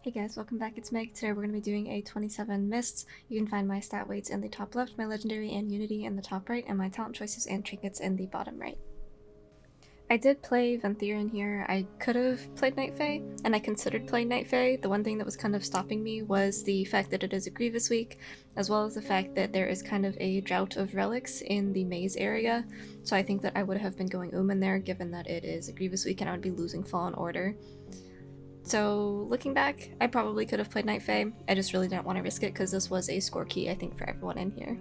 Hey guys, welcome back, it's Meg. Today we're going to be doing a 27 Mists. You can find my stat weights in the top left, my legendary and unity in the top right, and my talent choices and trinkets in the bottom right. I did play Venthyr in here. I could have played Night Fae, and I considered playing Night Fae. The one thing that was kind of stopping me was the fact that it is a Grievous week, as well as the fact that there is kind of a drought of relics in the maze area, so I think that I would have been going in there given that it is a Grievous week and I would be losing Fallen Order. So looking back, I probably could have played Night Fae. I just really didn't want to risk it because this was a score key, I think, for everyone in here.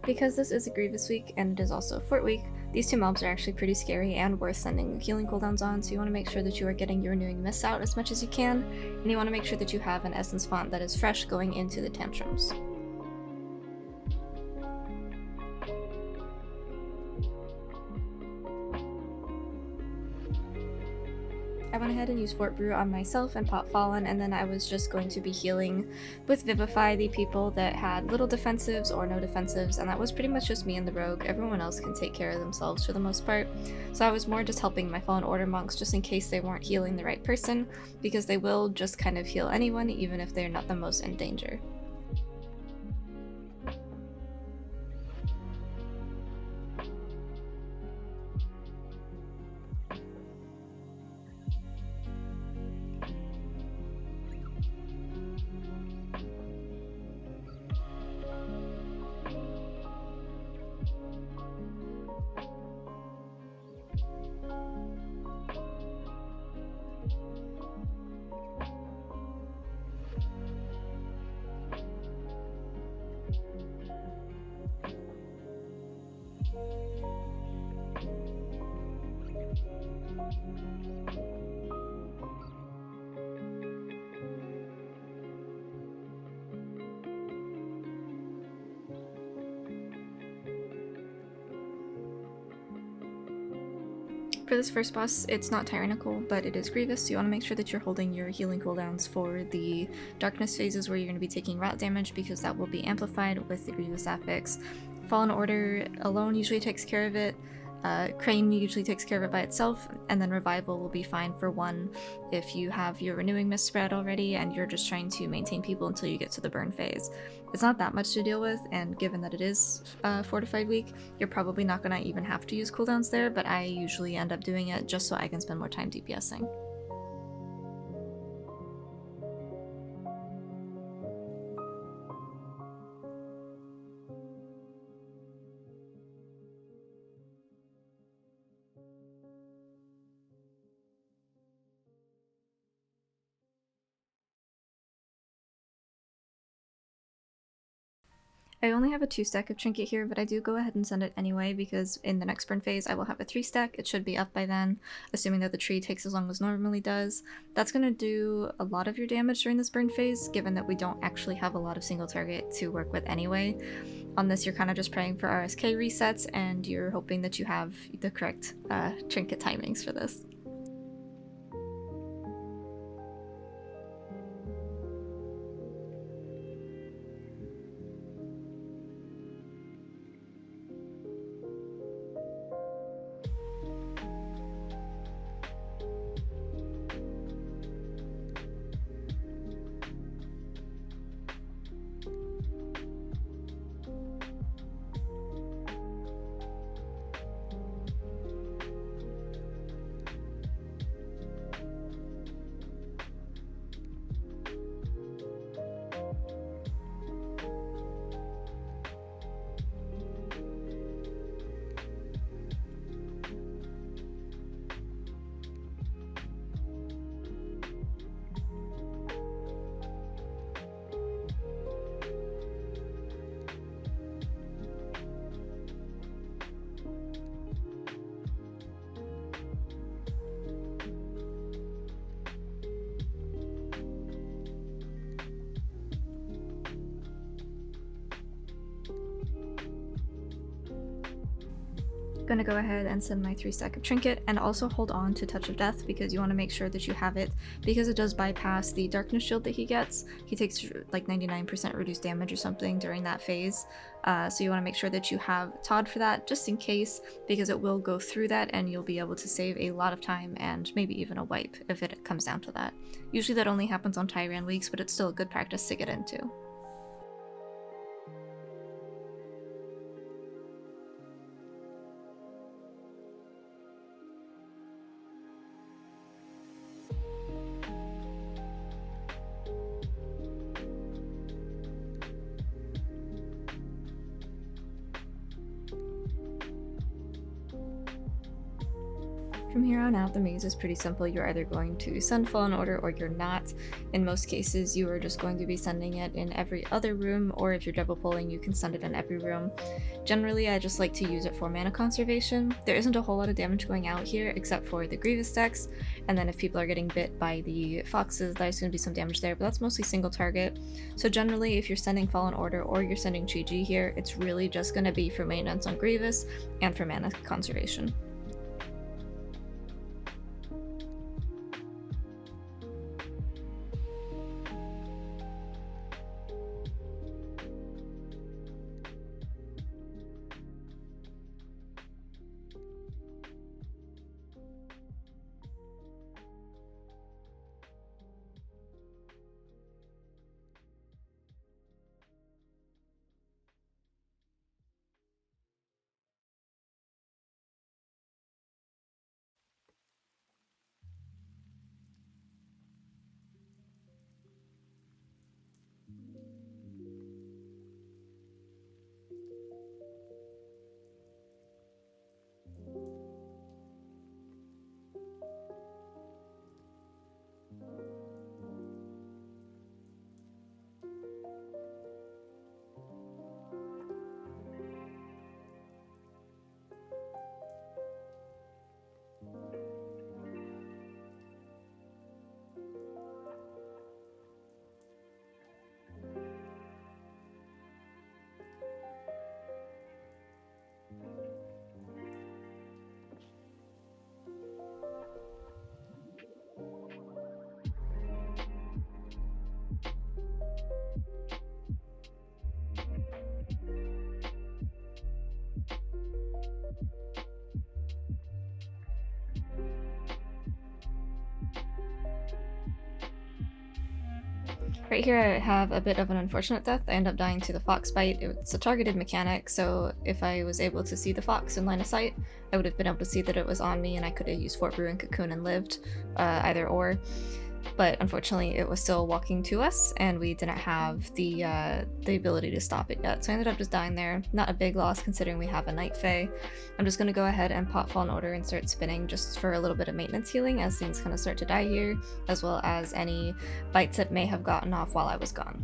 Because this is a Grievous week and it is also Fort week, these two mobs are actually pretty scary and worth sending healing cooldowns on, so you want to make sure that you are getting your renewing mists out as much as you can, and you want to make sure that you have an essence font that is fresh going into the tantrums. I went ahead and used Fort Brew on myself and Pot Fallen, and then I was just going to be healing with Vivify the people that had little defensives or no defensives, and that was pretty much just me and the rogue. Everyone else can take care of themselves for the most part, so I was more just helping my Fallen Order monks just in case they weren't healing the right person, because they will just kind of heal anyone even if they're not the most in danger. For this first boss, it's not tyrannical, but it is Grievous, so you want to make sure that you're holding your healing cooldowns for the darkness phases where you're going to be taking rot damage, because that will be amplified with the Grievous affix. Fallen Order alone usually takes care of it. Crane usually takes care of it by itself, and then Revival will be fine for one if you have your Renewing Mist spread already and you're just trying to maintain people until you get to the burn phase. It's not that much to deal with, and given that it is Fortified week, you're probably not going to even have to use cooldowns there, but I usually end up doing it just so I can spend more time DPSing. I only have a 2-stack of Trinket here, but I do go ahead and send it anyway because in the next burn phase I will have a 3-stack. It should be up by then, assuming that the tree takes as long as normally does. That's going to do a lot of your damage during this burn phase, given that we don't actually have a lot of single target to work with anyway. On this, you're kind of just praying for RSK resets, and you're hoping that you have the correct Trinket timings for this. gonna go ahead and send my 3 stack of Trinket, and also hold on to Touch of Death because you want to make sure that you have it, because it does bypass the Darkness Shield that he gets. He takes like 99% reduced damage or something during that phase, so you want to make sure that you have Todd for that, just in case, because it will go through that and you'll be able to save a lot of time and maybe even a wipe if it comes down to that. Usually that only happens on Tyran weeks, but it's still a good practice to get into. From here on out, the maze is pretty simple. You're either going to send Fallen Order or you're not. In most cases, you are just going to be sending it in every other room, or if you're double pulling, you can send it in every room. Generally, I just like to use it for mana conservation. There isn't a whole lot of damage going out here, except for the Grievous decks, and then if people are getting bit by the foxes, there's going to be some damage there, but that's mostly single target. So generally, if you're sending Fallen Order or you're sending Chi-Ji here, it's really just going to be for maintenance on Grievous and for mana conservation. Right here I have a bit of an unfortunate death. I end up dying to the fox bite. It's a targeted mechanic, so if I was able to see the fox in line of sight, I would have been able to see that it was on me and I could have used Fort Brew and Cocoon and lived, either or. But unfortunately it was still walking to us and we didn't have the ability to stop it yet, so I ended up just dying there. Not a big loss considering we have a Night Fae. I'm just going to go ahead and pop Fallen Order and start spinning just for a little bit of maintenance healing as things kind of start to die here, as well as any bites that may have gotten off while I was gone.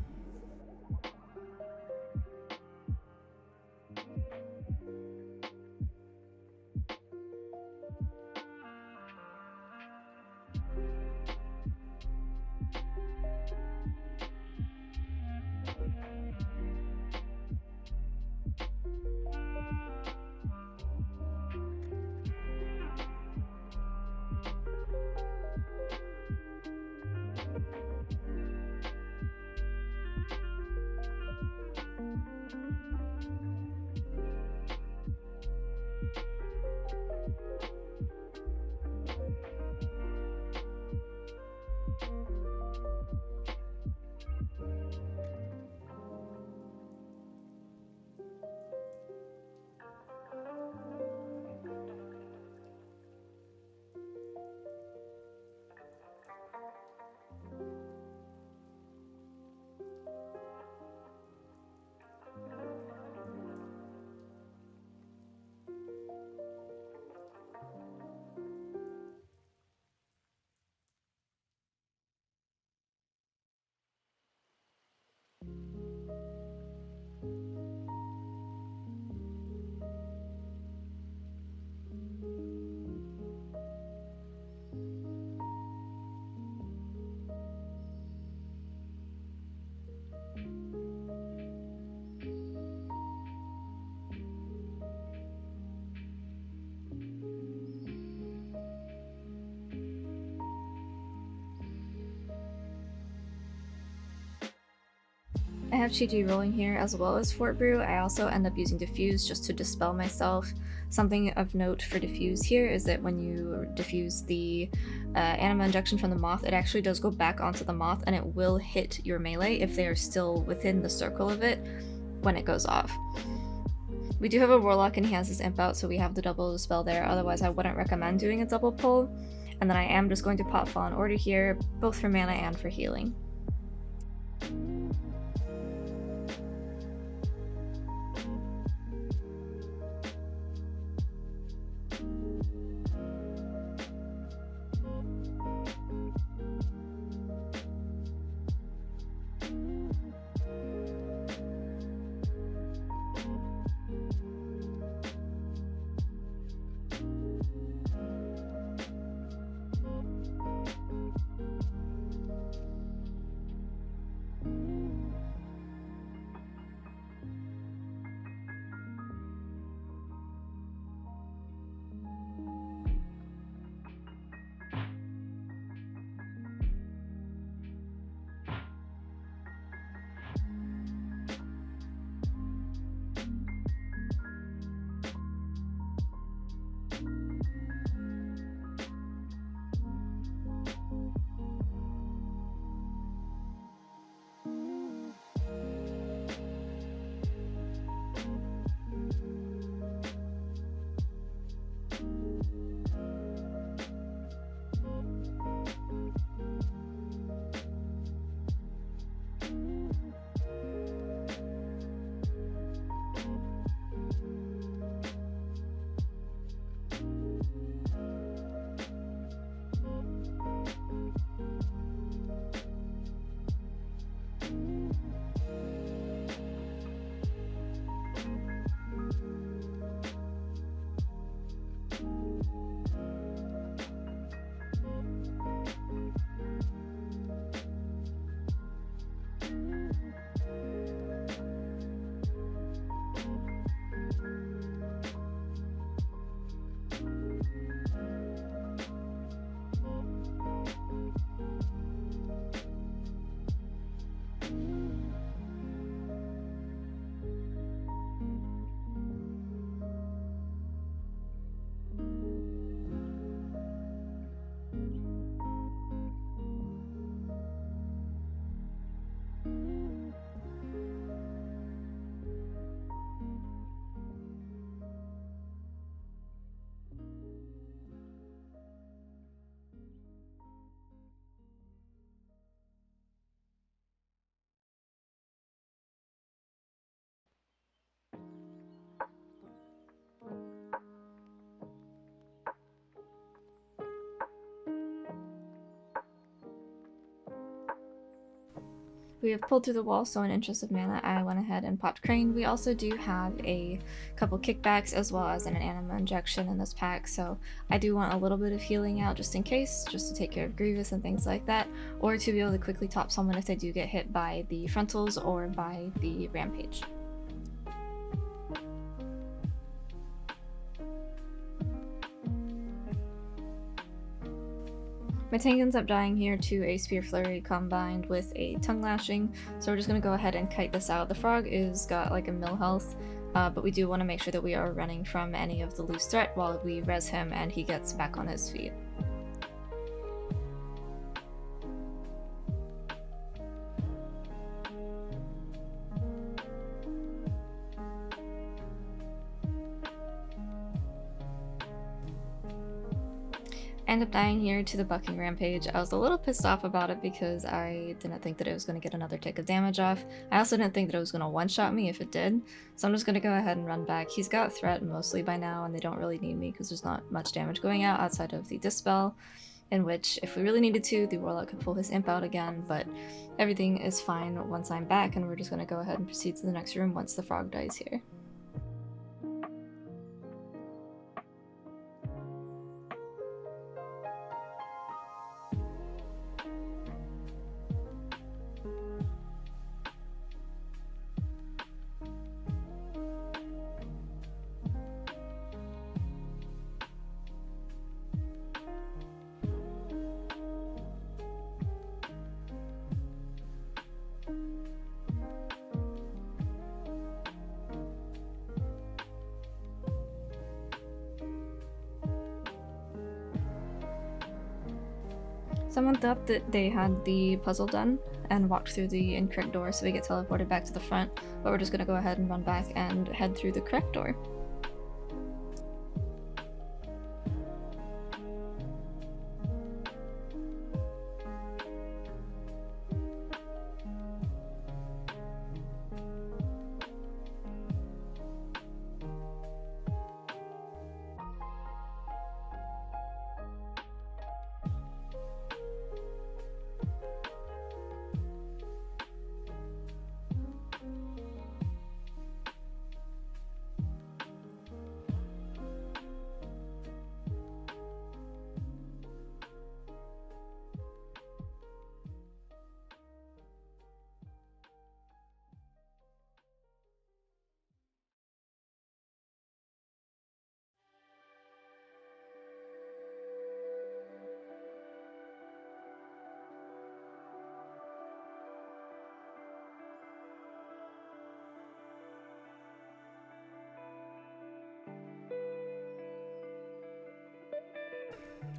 I have Chi rolling here as well as Fort Brew. I also end up using Diffuse just to dispel myself. Something of note for Diffuse here is that when you diffuse the anima injection from the moth, it actually does go back onto the moth and it will hit your melee if they are still within the circle of it when it goes off. We do have a Warlock and he has his imp out, so we have the double dispel there, otherwise I wouldn't recommend doing a double pull. And then I am just going to pop Fallen Order here, both for mana and for healing. We have pulled through the wall, so in interest of mana, I went ahead and popped Crane. We also do have a couple kickbacks as well as an anima injection in this pack, so I do want a little bit of healing out just in case, just to take care of Grievous and things like that, or to be able to quickly top someone if they do get hit by the frontals or by the rampage. My tank ends up dying here to a Spear Flurry combined with a Tongue Lashing, so we're just going to go ahead and kite this out. The frog is got like a mill health, but we do want to make sure that we are running from any of the loose threat while we res him and he gets back on his feet. End up dying here to the Bucking Rampage. I was a little pissed off about it because I didn't think that it was going to get another tick of damage off. I also didn't think that it was going to one-shot me if it did, so I'm just going to go ahead and run back. He's got threat mostly by now and they don't really need me because there's not much damage going out outside of the Dispel, in which if we really needed to, the Warlock could pull his imp out again, but everything is fine once I'm back and we're just going to go ahead and proceed to the next room once the frog dies here. Someone thought that they had the puzzle done and walked through the incorrect door, so we get teleported back to the front, but we're just gonna go ahead and run back and head through the correct door.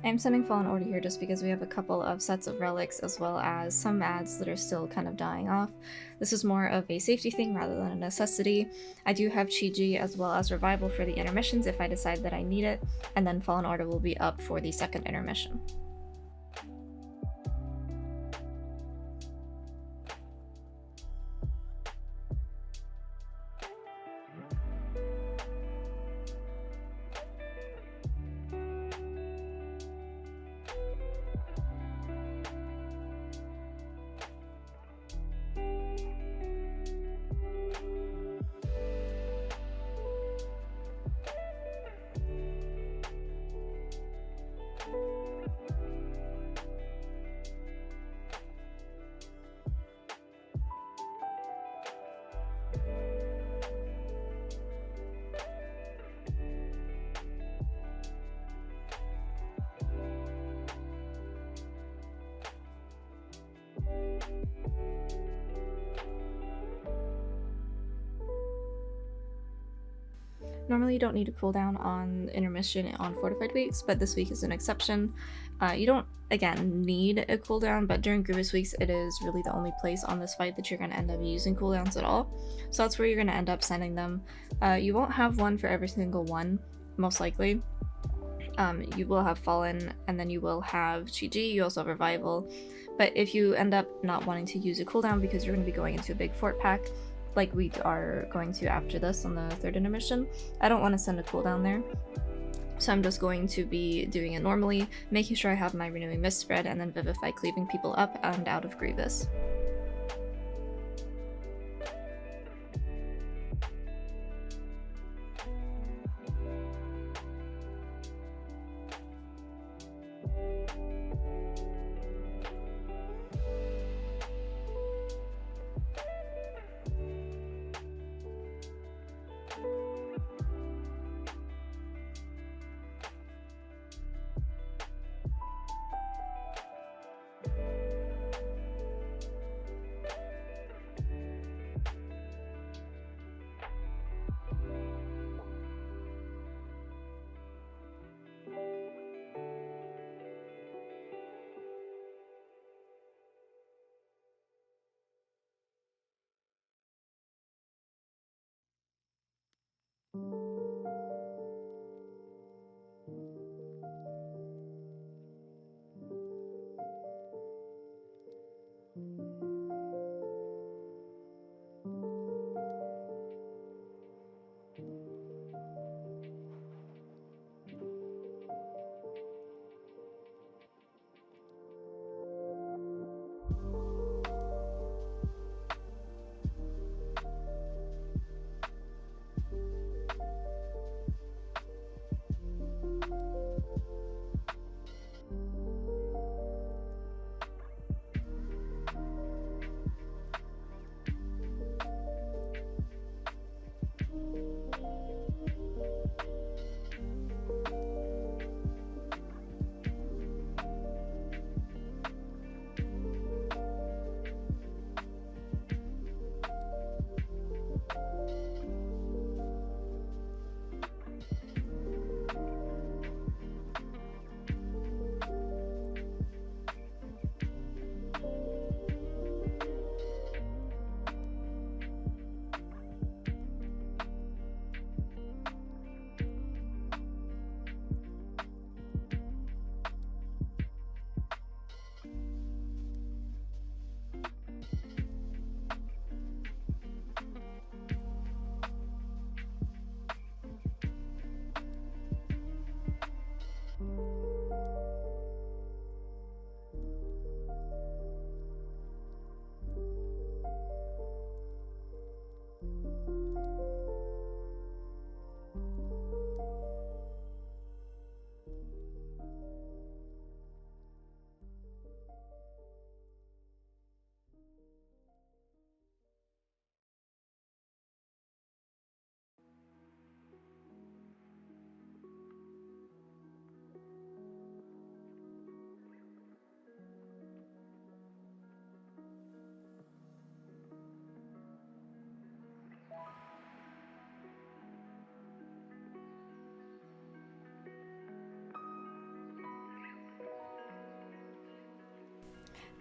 I'm sending Fallen Order here just because we have a couple of sets of relics as well as some ads that are still kind of dying off. This is more of a safety thing rather than a necessity. I do have Chi-Ji as well as Revival for the intermissions if I decide that I need it, and then Fallen Order will be up for the second intermission. Normally you don't need a cooldown on intermission on Fortified weeks, but this week is an exception. You don't, again, need a cooldown, but during Grievous weeks it is really the only place on this fight that you're going to end up using cooldowns at all. So that's where you're going to end up sending them. You won't have one for every single one, most likely. You will have Fallen, and then you will have Chi-Ji, you also have Revival. But if you end up not wanting to use a cooldown because you're going to be going into a big fort pack, like we are going to after this on the third intermission, I don't want to send a cooldown there. So I'm just going to be doing it normally, making sure I have my Renewing Mist spread, and then Vivify cleaving people up and out of Grievous.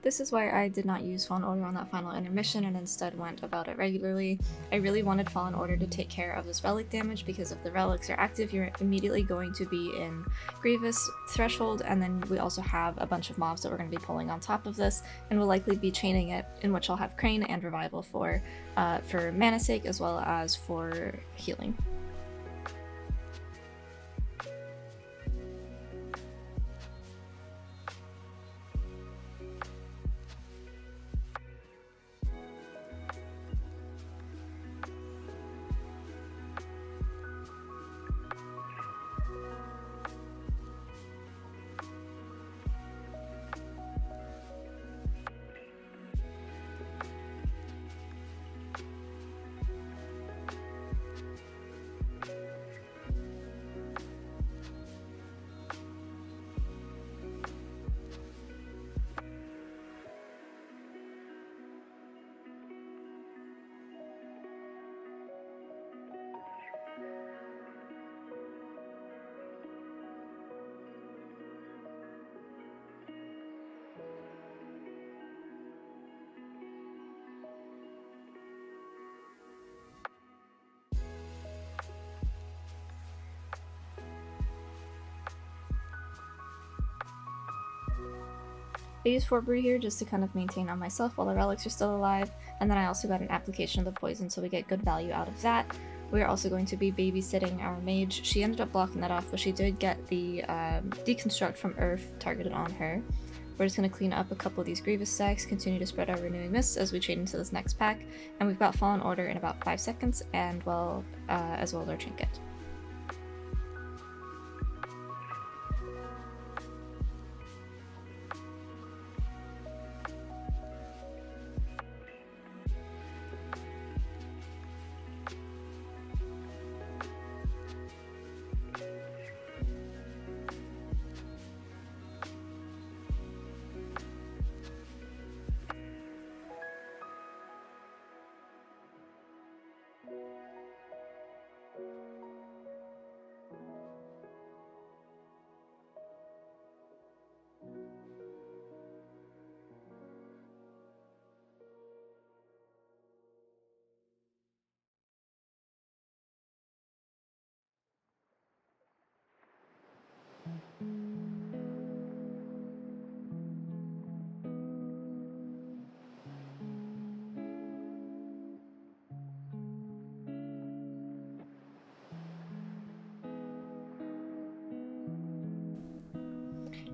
This is why I did not use Fallen Order on that final intermission and instead went about it regularly. I really wanted Fallen Order to take care of this relic damage because if the relics are active, you're immediately going to be in Grievous Threshold, and then we also have a bunch of mobs that we're going to be pulling on top of this, and we'll likely be chaining it, in which I'll have Crane and Revival for mana's sake as well as for healing. I used Fort Brew here just to kind of maintain on myself while the relics are still alive, and then I also got an application of the poison so we get good value out of that. We're also going to be babysitting our mage. She ended up blocking that off, but she did get the deconstruct from Earth targeted on her. We're just going to clean up a couple of these Grievous stacks, continue to spread our Renewing Mists as we chain into this next pack, and we've got Fallen Order in about 5 seconds, and well, as well as our Trinket.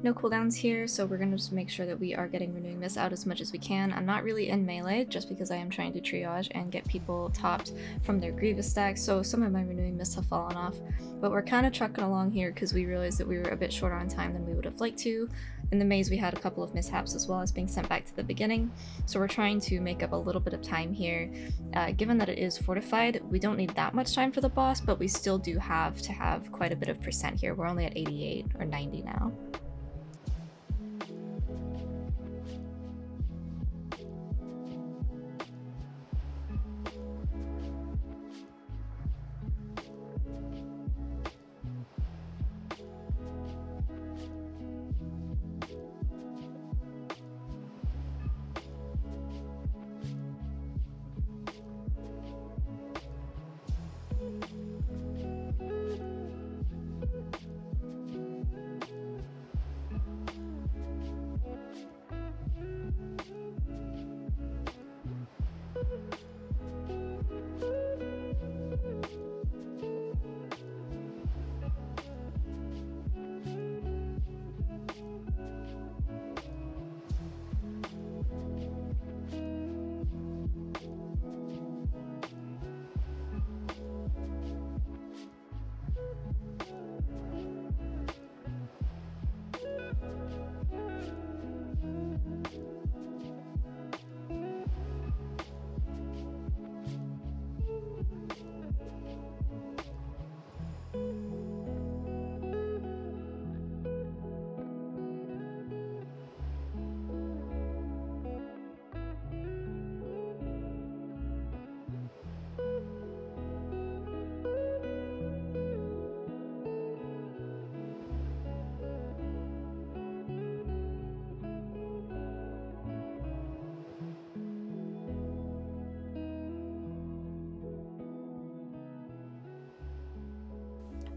No cooldowns here, so we're going to just make sure that we are getting Renewing Mist out as much as we can. I'm not really in melee, just because I am trying to triage and get people topped from their Grievous stacks, so some of my Renewing Mists have fallen off. But we're kind of trucking along here because we realized that we were a bit short on time than we would have liked to. In the maze we had a couple of mishaps as well as being sent back to the beginning, so we're trying to make up a little bit of time here. Given that it is fortified, we don't need that much time for the boss, but we still do have to have quite a bit of percent here. We're only at 88 or 90 now.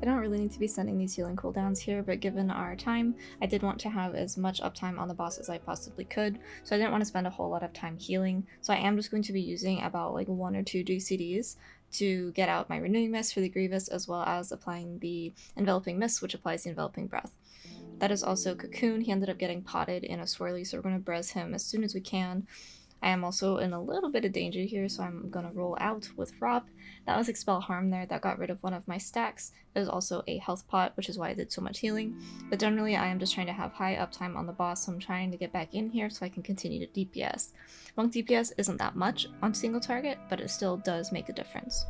I don't really need to be sending these healing cooldowns here, but given our time, I did want to have as much uptime on the boss as I possibly could, so I didn't want to spend a whole lot of time healing, so I am just going to be using about like 1 or 2 GCDs to get out my Renewing Mist for the Grievous, as well as applying the Enveloping Mist, which applies the Enveloping Breath. That is also Cocoon. He ended up getting potted in a swirly, so we're going to Brez him as soon as we can. I am also in a little bit of danger here, so I'm going to roll out with Rob. That was Expel Harm there, that got rid of one of my stacks. It was also a health pot, which is why I did so much healing. But generally, I am just trying to have high uptime on the boss, so I'm trying to get back in here so I can continue to DPS. Monk DPS isn't that much on single target, but it still does make a difference.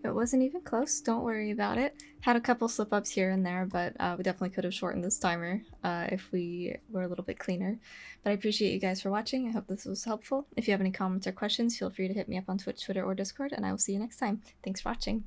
It wasn't even close, don't worry about it. Had a couple slip ups here and there, but we definitely could have shortened this timer if we were a little bit cleaner. But I appreciate you guys for watching. I hope this was helpful. If you have any comments or questions, feel free to hit me up on Twitch, Twitter, or Discord, and I will see you next time. Thanks for watching.